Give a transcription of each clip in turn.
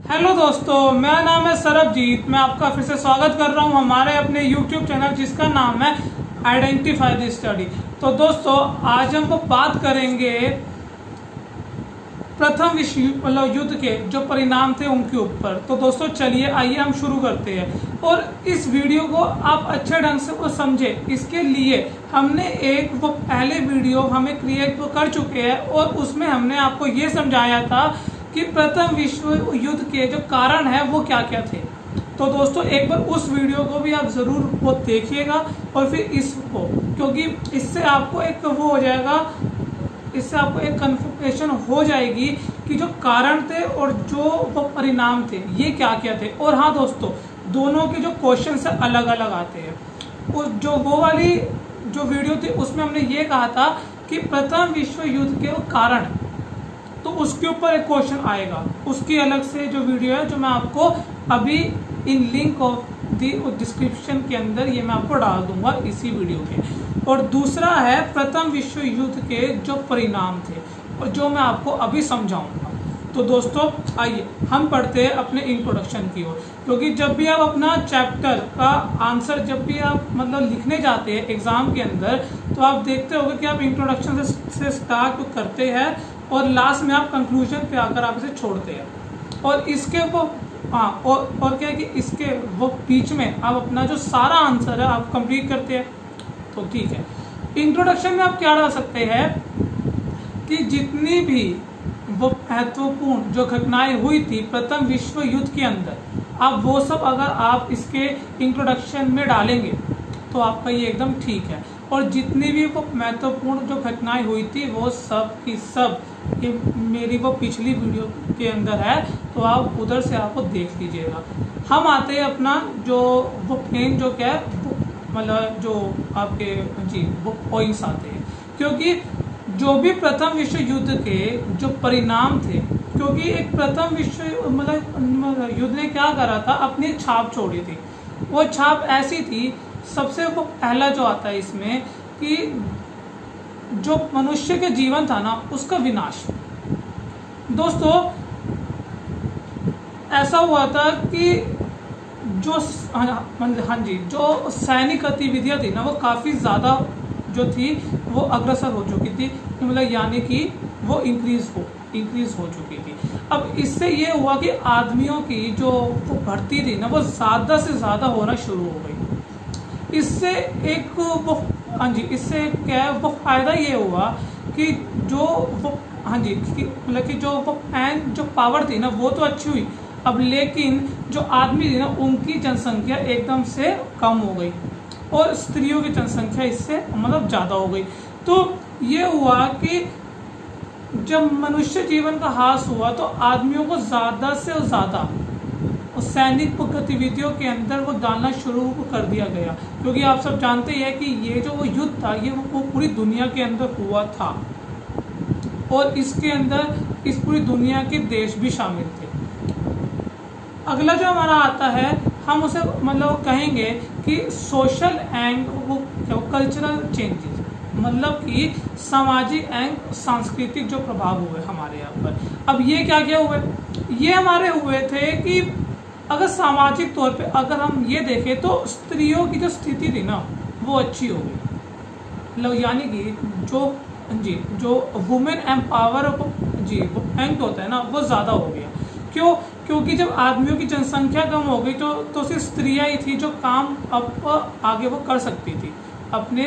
Hello दोस्तों, मेरा नाम है सरबजीत। मैं आपका फिर से स्वागत कर रहा हूं हमारे अपने यूट्यूब चैनल जिसका नाम है आइडेंटिफाई द स्टडी। तो दोस्तों, आज हम बात करेंगे प्रथम विश्व युद्ध के जो परिणाम थे उनके ऊपर। तो दोस्तों चलिए आइए हम शुरू करते हैं और इस वीडियो को आप अच्छे ढंग से वो समझे, इसके लिए हमने एक वो पहले वीडियो हमें क्रिएट कर चुके हैं और उसमें हमने आपको ये समझाया था कि प्रथम विश्व युद्ध के जो कारण है वो क्या क्या थे। तो दोस्तों एक बार उस वीडियो को भी आप जरूर वो देखिएगा और फिर इसको, क्योंकि इससे आपको एक वो हो जाएगा, इससे आपको एक कन्फर्मेशन हो जाएगी कि जो कारण थे और जो वो परिणाम थे ये क्या क्या थे। और हाँ दोस्तों, दोनों के जो क्वेश्चन से अलग अलग आते हैं। और जो वो वाली जो वीडियो थी उसमें हमने ये कहा था कि प्रथम विश्व युद्ध के कारण, तो उसके ऊपर एक क्वेश्चन आएगा, उसकी अलग से जो वीडियो है जो मैं आपको अभी इन लिंक ऑफ दी डिस्क्रिप्शन के अंदर ये मैं आपको डाल दूंगा इसी वीडियो के। और दूसरा है प्रथम विश्व युद्ध के जो परिणाम थे और जो मैं आपको अभी समझाऊंगा। तो दोस्तों आइए हम पढ़ते हैं अपने इंट्रोडक्शन की ओर, क्योंकि जब भी आप अपना चैप्टर का आंसर जब भी आप लिखने जाते हैं एग्जाम के अंदर, तो आप देखते होंगे कि आप इंट्रोडक्शन से स्टार्ट करते हैं और लास्ट में आप कंक्लूजन पे आकर आप इसे छोड़ते हैं। और इसके वो और क्या है कि इसके वो बीच में आप अपना जो सारा आंसर है आप कंप्लीट करते हैं। तो ठीक है, इंट्रोडक्शन में आप क्या डाल सकते हैं कि जितनी भी वो महत्वपूर्ण जो घटनाएं हुई थी प्रथम विश्व युद्ध के अंदर, आप वो सब अगर आप इसके इंट्रोडक्शन में डालेंगे तो आपका ये एकदम ठीक है। और जितनी भी वो महत्वपूर्ण जो घटनाएं हुई थी वो सब की सब ये मेरी वो पिछली वीडियो के अंदर है, तो आप उधर से आपको देख लीजिएगा। हम आते हैं अपना जो वो मेन जो क्या है जो आपके वो पॉइंट्स आते हैं, क्योंकि जो भी प्रथम विश्व युद्ध के जो परिणाम थे, क्योंकि एक प्रथम विश्व युद्ध ने क्या करा था, अपनी छाप छोड़ी थी। वो छाप ऐसी थी, सबसे वो पहला जो आता है इसमें कि जो मनुष्य के जीवन था ना उसका विनाश। दोस्तों ऐसा हुआ था कि जो हाँ जी जो सैनिक गतिविधियां थी ना वो काफी ज्यादा जो थी वो अग्रसर हो चुकी थी, यानी कि वो इंक्रीज हो चुकी थी। अब इससे ये हुआ कि आदमियों की जो वो भर्ती थी ना वो ज्यादा से ज्यादा होना शुरू हो गई। इससे एक वो इससे क्या है वो फायदा ये हुआ कि जो वो कि जो वो जो पावर थी ना वो तो अच्छी हुई, अब लेकिन जो आदमी थी ना उनकी जनसंख्या एकदम से कम हो गई और स्त्रियों की जनसंख्या इससे ज्यादा हो गई। तो ये हुआ कि जब मनुष्य जीवन का ह्रास हुआ तो आदमियों को ज्यादा से ज्यादा सैनिक गतिविधियों के अंदर वो डालना शुरू कर दिया गया, क्योंकि आप सब जानते हैं कि ये जो वो युद्ध था ये वो पूरी दुनिया के अंदर हुआ था और इसके अंदर इस पूरी दुनिया के देश भी शामिल थे। अगला जो हमारा आता है हम उसे कहेंगे कि सोशल एंड वो कल्चरल चेंजेस, कि सामाजिक एंड सांस्कृतिक जो प्रभाव हुए हमारे यहाँ पर। अब ये क्या क्या हुए, ये हमारे हुए थे कि अगर सामाजिक तौर पे अगर हम ये देखें तो स्त्रियों की जो स्थिति थी ना वो अच्छी हो गई, यानी कि जो वुमेन एम्पावर वो होता है ना वो ज्यादा हो गया। क्यों? क्योंकि जब आदमियों की जनसंख्या कम हो गई तो सिर्फ स्त्रियां ही थी जो काम अब आगे वो कर सकती थी अपने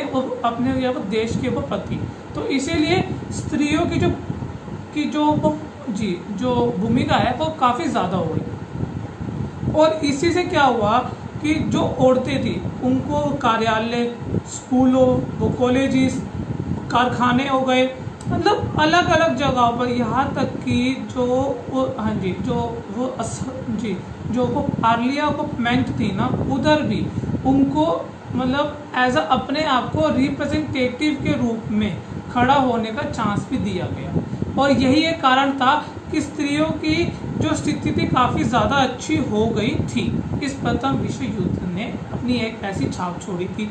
या वो देश के वो प्रति। तो इसीलिए स्त्रियों की जो भूमिका है वो काफी ज्यादा हो गई। और इसी से क्या हुआ कि जो औरतें थी उनको कार्यालय, स्कूलों, वो कॉलेजेस, कारखाने हो गए, अलग अलग जगहों पर, यहाँ तक कि जो वो पार्लियामेंट थी ना उधर भी उनको एज अपने आप को रिप्रेजेंटेटिव के रूप में खड़ा होने का चांस भी दिया गया। और यही एक कारण था कि स्त्रियों की जो स्थिति थी काफी ज्यादा अच्छी हो गई थी। इस प्रथम विश्व युद्ध ने अपनी एक ऐसी छाप छोड़ी थी।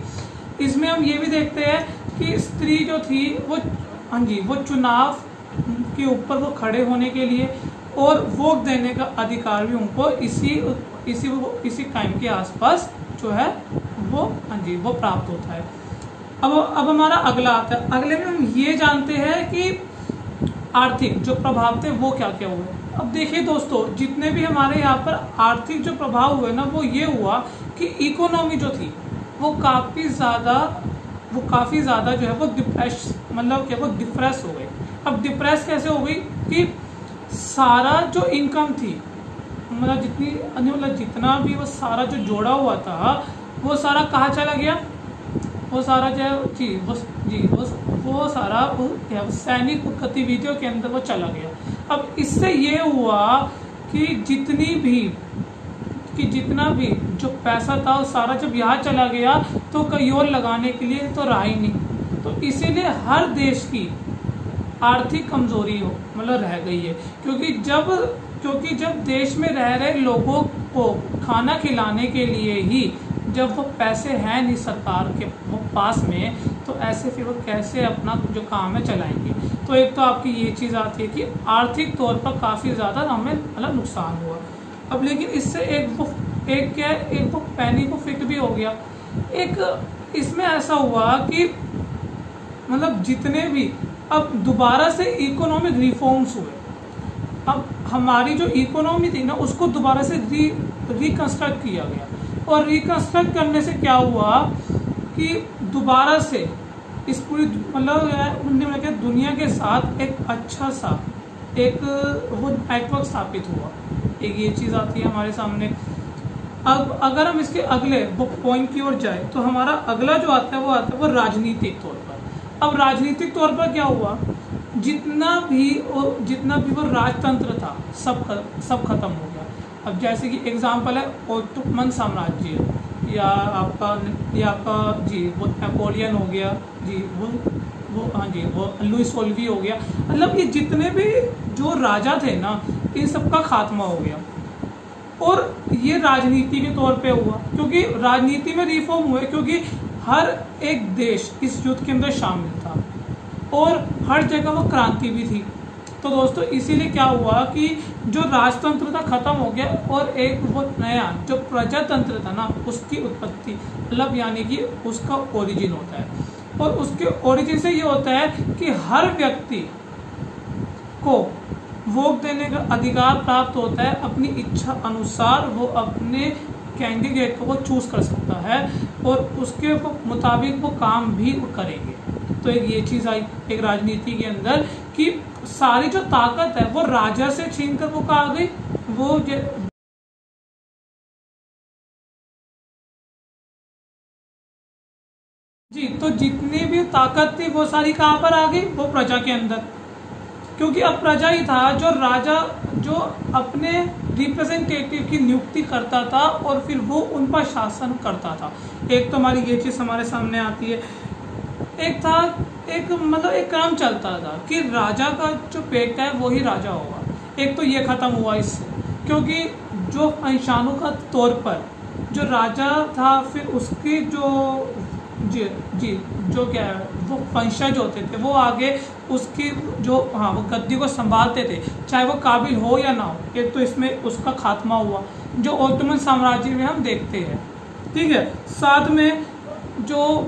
इसमें हम ये भी देखते हैं कि स्त्री जो थी वो चुनाव के ऊपर वो खड़े होने के लिए और वोट देने का अधिकार भी उनको इसी टाइम के आसपास जो है वो हाँ जी वो प्राप्त होता है। अब हमारा अगला आता है। अगले में हम ये जानते हैं कि आर्थिक जो प्रभाव थे वो क्या क्या हुए। अब देखिए दोस्तों, जितने भी हमारे यहाँ पर आर्थिक जो प्रभाव हुए ना, वो ये हुआ कि इकोनॉमी जो थी वो काफ़ी ज़्यादा जो है वो डिप्रेस हो गई। अब डिप्रेस कैसे हो गई कि सारा जो इनकम थी, जितना भी वो सारा जो जोड़ा हुआ था वो सारा कहाँ चला गया, वो सारा जो है वो सारा सैनिक गतिविधियों के अंदर वो चला गया। अब इससे ये हुआ कि जितना भी जो पैसा था वो सारा जब यहाँ चला गया तो कहीं और लगाने के लिए तो रहा ही नहीं। तो इसीलिए हर देश की आर्थिक कमजोरी रह गई है, क्योंकि जब देश में रह रहे लोगों को खाना खिलाने के लिए ही जब वो पैसे हैं नहीं सरकार के वो पास में, तो ऐसे फिर वो कैसे अपना जो काम है चलाएंगे। तो एक तो आपकी ये चीज़ आती है कि आर्थिक तौर पर काफ़ी ज़्यादा हमें नुकसान हुआ। अब लेकिन इससे एक वो बेनिफिट भी हो गया। एक इसमें ऐसा हुआ कि जितने भी अब दोबारा से इकोनॉमिक रिफॉर्म्स हुए। अब हमारी जो इकोनॉमी थी ना उसको दोबारा से रिकंस्ट्रक्ट किया गया, और रिकंस्ट्रक्ट करने से क्या हुआ कि दोबारा से इस पूरी दुनिया के साथ एक अच्छा सा एक वो नेटवर्क स्थापित हुआ। एक ये चीज़ आती है हमारे सामने। अब अगर हम इसके अगले वो पॉइंट की ओर जाए तो हमारा अगला जो आता है वो राजनीतिक तौर पर। अब राजनीतिक तौर पर क्या हुआ, जितना भी वो राजतंत्र था सब खत्म हो गया। अब जैसे कि एग्जाम्पल है ओटोमन साम्राज्य या आपका वो नेपोलियन हो गया जी, वो लुइस सोल्वी हो गया। ये जितने भी जो राजा थे ना, इन सबका खात्मा हो गया। और ये राजनीति के तौर पे हुआ, क्योंकि राजनीति में रिफॉर्म हुए, क्योंकि हर एक देश इस युद्ध के अंदर शामिल था और हर जगह वो क्रांति भी थी। तो दोस्तों इसीलिए क्या हुआ कि जो राजतंत्र था खत्म हो गया और एक वो नया जो प्रजातंत्र था ना उसकी उत्पत्ति यानी कि उसका ओरिजिन होता है। और उसके ओरिजिन से ये होता है कि हर व्यक्ति को वोट देने का अधिकार प्राप्त होता है। अपनी इच्छा अनुसार वो अपने कैंडिडेट को वो चूज कर सकता है और उसके मुताबिक वो काम भी करेंगे। तो एक ये चीज आई एक राजनीति के अंदर कि सारी जो ताकत है वो राजा से छीनकर वो कहाँ गई, वो जी। तो जितनी भी ताकत थी वो सारी कहाँ पर आ गई, वो प्रजा के अंदर। क्योंकि अब प्रजा ही था जो राजा जो अपने रिप्रेजेंटेटिव की नियुक्ति करता था और फिर वो उन पर शासन करता था। एक तो हमारी ये चीज हमारे सामने आती है। एक था एक काम चलता था कि राजा का जो बेटा है वो ही राजा होगा। एक तो ये खत्म हुआ इससे, क्योंकि जो अंशानुगत तौर पर जो राजा था फिर उसकी जो क्या है वो वंशज होते थे वो आगे उसकी वो गद्दी को संभालते थे, चाहे वो काबिल हो या ना हो। एक तो इसमें उसका खात्मा हुआ जो ओटोमन साम्राज्य में हम देखते हैं। ठीक है, साथ में जो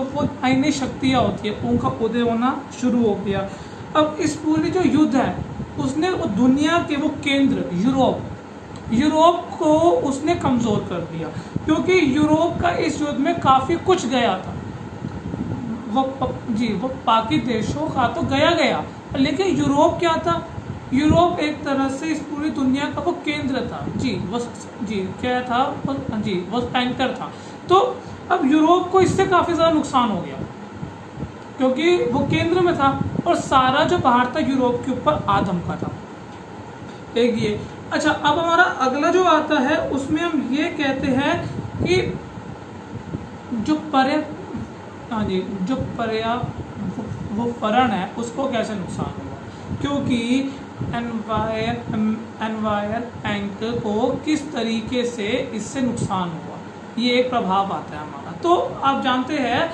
वो आईनी शक्तियाँ होती है उनका उदय होना शुरू हो गया। अब इस पूरी जो युद्ध है उसने वो दुनिया के वो केंद्र यूरोप को उसने कमजोर कर दिया, क्योंकि यूरोप का इस युद्ध में काफी कुछ गया था। वो बाकी देशों का तो गया, लेकिन यूरोप क्या था, यूरोप एक तरह से इस पूरी दुनिया का वो केंद्र था क्या था वो टैंकर था। तो अब यूरोप को इससे काफी ज्यादा नुकसान हो गया, क्योंकि वो केंद्र में था और सारा जो बाहर था यूरोप के ऊपर आधम का था। एक ये अच्छा, अब हमारा अगला जो आता है उसमें हम ये कहते हैं कि जो पर्यावरण है उसको कैसे नुकसान हुआ, क्योंकि एनवायरनमेंट को किस तरीके से इससे नुकसान हुआ, ये एक प्रभाव आता है हमारा। तो आप जानते हैं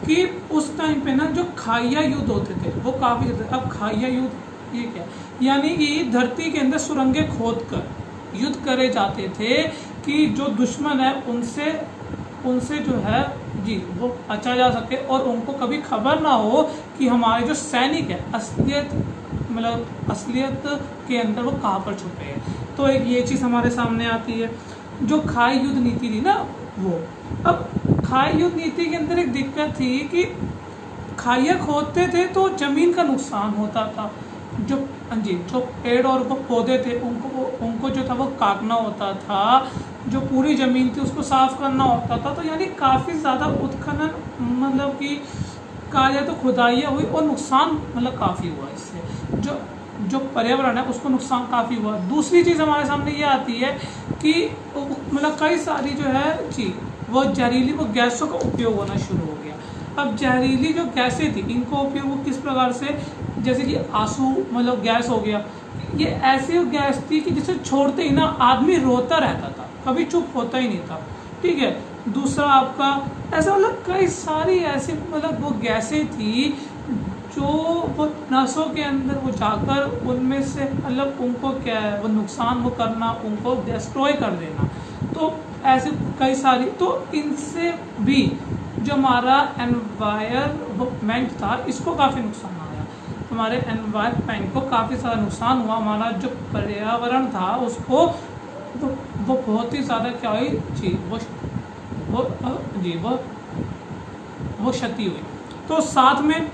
कि उस टाइम पे ना जो खाइया युद्ध होते थे वो काफी, अब खाइया युद्ध ठीक है, यानी कि धरती के अंदर सुरंगें खोद कर युद्ध करे जाते थे कि जो दुश्मन है उनसे जो है जी वो बचा जा सके और उनको कभी खबर ना हो कि हमारे जो सैनिक है असलियत के अंदर वो कहाँ पर छुपे हैं। तो एक ये चीज़ हमारे सामने आती है। जो खाई युद्ध नीति थी ना वो, अब खाई युद्ध नीति के अंदर एक दिक्कत थी कि खाइयाँ खोदते थे तो जमीन का नुकसान होता था। जो पेड़ और वो पौधे थे उनको जो था वो काटना होता था, जो पूरी ज़मीन थी उसको साफ करना होता था। तो यानी काफ़ी ज़्यादा उत्खनन मतलब कि कहा जाए तो खुदाइयाँ हुई और नुकसान मतलब काफ़ी हुआ इससे। जो पर्यावरण है उसको नुकसान काफ़ी हुआ। दूसरी चीज़ हमारे सामने ये आती है कि मतलब कई सारी जो है जी वो जहरीली वो गैसों का उपयोग होना शुरू हो गया। अब जहरीली जो गैसें थी इनको उपयोग किस प्रकार से, जैसे कि आंसू मतलब गैस हो गया, ये ऐसी गैस थी कि जिसे छोड़ते ही ना आदमी रोता रहता था, कभी चुप होता ही नहीं था। ठीक है, दूसरा आपका ऐसा मतलब कई सारी ऐसी मतलब वो गैसें थी जो वो नसों के अंदर वो जाकर उनमें से मतलब उनको क्या है वो नुकसान वो करना, उनको डिस्ट्रॉय कर देना। तो ऐसे कई सारी, तो इनसे भी जो हमारा एनवायरमेंट था इसको काफ़ी नुकसान आया। हमारे एनवायरमेंट को काफ़ी सारा नुकसान हुआ। हमारा जो पर्यावरण था उसको वो बहुत ही ज़्यादा क्या हुई जी वो क्षति हुई। तो साथ में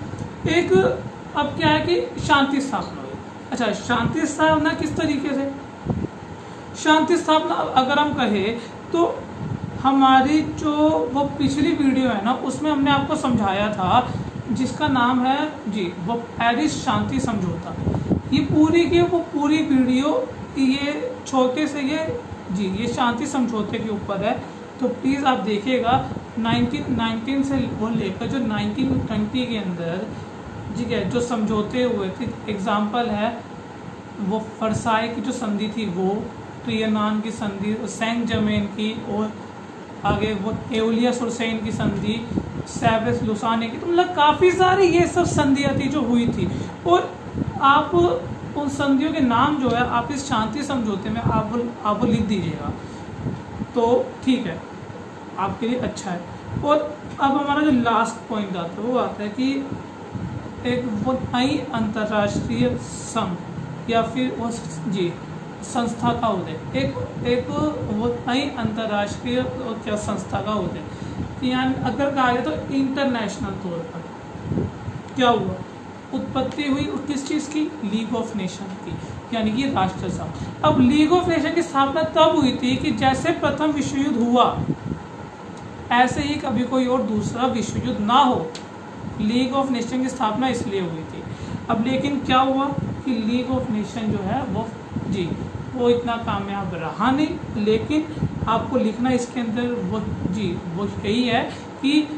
एक अब क्या है कि शांति स्थापना हुई। अच्छा, शांति स्थापना किस तरीके से? शांति स्थापना अगर हम कहें तो हमारी जो वो पिछली वीडियो है ना उसमें हमने आपको समझाया था जिसका नाम है जी वो पेरिस शांति समझौता। ये पूरी की वो पूरी वीडियो ये छोटे से ये शांति समझौते के ऊपर है। तो प्लीज़ आप देखिएगा 1919 से वो लेकर जो 1920 के अंदर ठीक है जो समझौते हुए थे। एग्जाम्पल है वो वर्साई की जो संधि थी, वो ट्रियनान की संधि, सेंट जर्मेन की, और आगे वो एओलिया-सुरसेन की संधि, सेवरेस लुसाने की। तो मतलब काफ़ी सारी ये सब संधियाँ थी जो हुई थी। और आप उन संधियों के नाम जो है आप इस शांति समझौते में आप वो लिख दीजिएगा तो ठीक है, आपके लिए अच्छा है। और अब हमारा जो लास्ट पॉइंट आता है वो आता है कि एक वो नई अंतर्राष्ट्रीय संघ या फिर वो जी संस्था का उदय, एक वो नई अंतर्राष्ट्रीय क्या संस्था का उदय। यानी अगर कहा जाए तो इंटरनेशनल तौर पर क्या हुआ, उत्पत्ति हुई किस चीज़ की? लीग ऑफ नेशन की, यानी कि राष्ट्र संघ। अब लीग ऑफ नेशन की स्थापना तब हुई थी कि जैसे प्रथम विश्व युद्ध हुआ ऐसे ही कभी कोई और दूसरा विश्व युद्ध ना हो। लीग ऑफ नेशन की स्थापना इसलिए हुई थी। अब लेकिन क्या हुआ कि लीग ऑफ नेशन जो है वो इतना कामयाब रहा नहीं। लेकिन आपको लिखना इसके अंदर वो यही है कि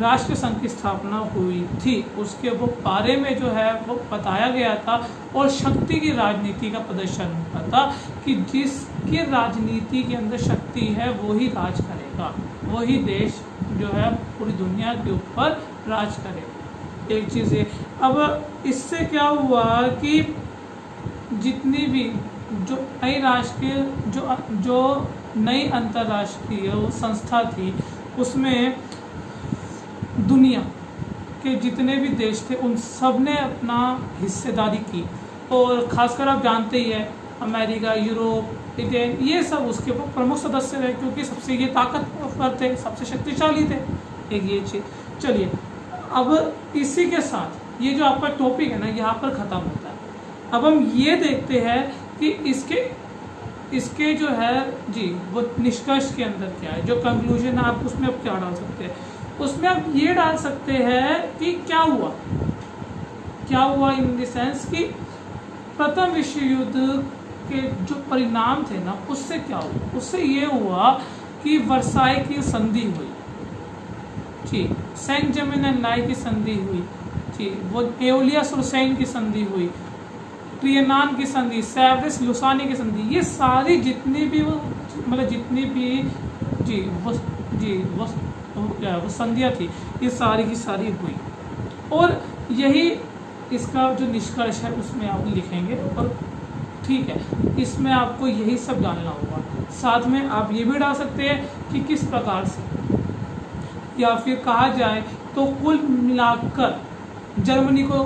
राष्ट्र संघ की स्थापना हुई थी, उसके वो बारे में जो है वो बताया गया था और शक्ति की राजनीति का प्रदर्शन हुआ था कि जिसकी राजनीति के अंदर शक्ति है वो ही राज करेगा, वही देश जो है पूरी दुनिया के ऊपर राज करेगा। एक चीज़ है। अब इससे क्या हुआ कि जितनी भी जो नई राष्ट्रीय जो नई अंतर्राष्ट्रीय संस्था थी उसमें दुनिया के जितने भी देश थे उन सब ने अपना हिस्सेदारी की। और ख़ासकर आप जानते ही है अमेरिका, यूरोप, ब्रिटेन, ये सब उसके प्रमुख सदस्य रहे क्योंकि सबसे ये ताकतवर थे, सबसे शक्तिशाली थे। एक ये चीज़। चलिए, अब इसी के साथ ये जो आपका टॉपिक है ना यहाँ पर ख़त्म होता है। अब हम ये देखते हैं कि इसके जो है वो निष्कर्ष के अंदर क्या है, जो कंक्लूजन है आप उसमें अब क्या डाल सकते हैं। उसमें आप ये डाल सकते हैं कि क्या हुआ इन द सेंस कि प्रथम विश्व युद्ध के जो परिणाम थे ना उससे क्या हुआ। उससे ये हुआ कि वर्साई की संधि हुई जी, सेंट जर्मेन एंड लाई की संधि हुई जी, वो एओलिया-सुरसेन की संधि हुई, ट्रियनान की संधि, सेवरेस लुसानी की संधि, ये सारी जितनी भी वो संधियाँ थी ये सारी की सारी हुई। और यही इसका जो निष्कर्ष है उसमें आप लिखेंगे और ठीक है, इसमें आपको यही सब डालना होगा। साथ में आप ये भी डाल सकते हैं कि किस प्रकार से, या फिर कहा जाए तो कुल मिलाकर जर्मनी को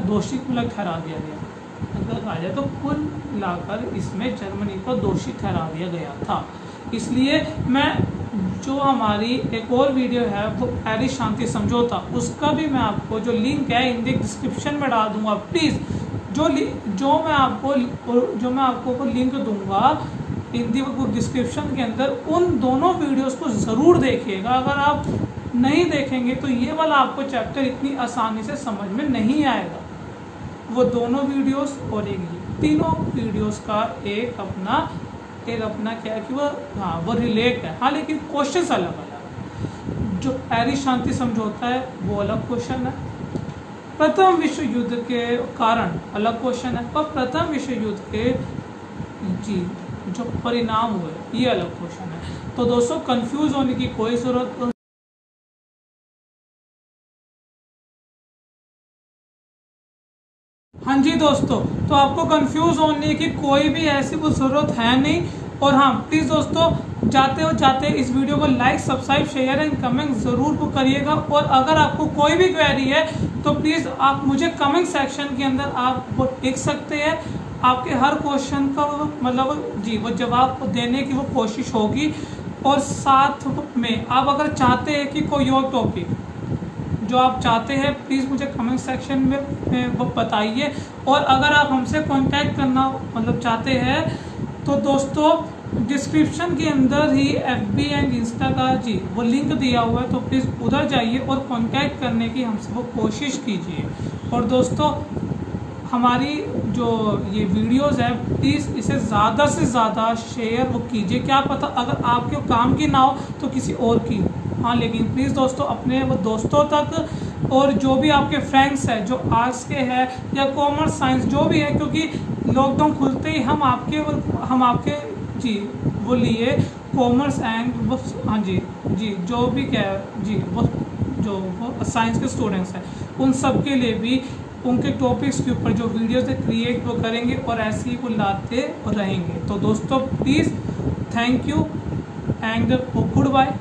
दोषी ठहरा दिया गया। अगर कहा जाए तो कुल मिलाकर इसमें जर्मनी को दोषी ठहरा दिया गया था। इसलिए मैं जो हमारी एक और वीडियो है वो पेरिस शांति समझौता, उसका भी मैं आपको जो लिंक है हिंदी डिस्क्रिप्शन में डाल दूंगा। प्लीज़ जो मैं आपको लिंक दूंगा हिंदी डिस्क्रिप्शन के अंदर, उन दोनों वीडियोस को ज़रूर देखिएगा। अगर आप नहीं देखेंगे तो ये वाला आपको चैप्टर इतनी आसानी से समझ में नहीं आएगा। वो दोनों वीडियोस और एक तीनों वीडियोस का एक अपना क्या है कि वो रिलेट है। हाँ, लेकिन क्वेश्चन अलग अलग। जो पेरिस शांति समझौता है वो अलग क्वेश्चन है, प्रथम विश्व युद्ध के कारण अलग क्वेश्चन है, और प्रथम विश्व युद्ध के जो परिणाम हुए ये अलग क्वेश्चन है। तो दोस्तों कंफ्यूज होने की कोई जरूरत। हाँ जी दोस्तों, तो आपको कंफ्यूज होने की कोई भी ऐसी वो जरूरत है नहीं। और हाँ, प्लीज़ दोस्तों जाते इस वीडियो को like, subscribe, share and comment ज़रूर को करिएगा। और अगर आपको कोई भी क्वेरी है तो प्लीज़ आप मुझे कमेंट सेक्शन के अंदर आप वो लिख सकते हैं। आपके हर क्वेश्चन का वो जवाब देने की वो कोशिश होगी। और साथ में आप अगर चाहते हैं कि कोई और टॉपिक जो आप चाहते हैं प्लीज़ मुझे कमेंट सेक्शन में वो बताइए। और अगर आप हमसे कांटेक्ट करना चाहते हैं तो दोस्तों डिस्क्रिप्शन के अंदर ही FB एंड इंस्टा का वो लिंक दिया हुआ है, तो प्लीज़ उधर जाइए और कांटेक्ट करने की हमसे वो कोशिश कीजिए। और दोस्तों हमारी जो ये वीडियोस है प्लीज़ इसे ज़्यादा से ज़्यादा शेयर वो कीजिए। क्या पता अगर आपके काम की ना हो तो किसी और की हो। हाँ, लेकिन प्लीज़ दोस्तों अपने वो दोस्तों तक और जो भी आपके फ्रेंड्स हैं जो आर्ट्स के हैं या कॉमर्स साइंस जो भी है, क्योंकि लॉकडाउन खुलते ही हम आपके वो लिए कॉमर्स एंड वो हाँ जी जो भी क्या वो साइंस के स्टूडेंट्स हैं उन सब के लिए भी उनके टॉपिक्स के ऊपर जो वीडियोस क्रिएट वो करेंगे और ऐसे ही वो लाते रहेंगे। तो दोस्तों please thank you and good bye.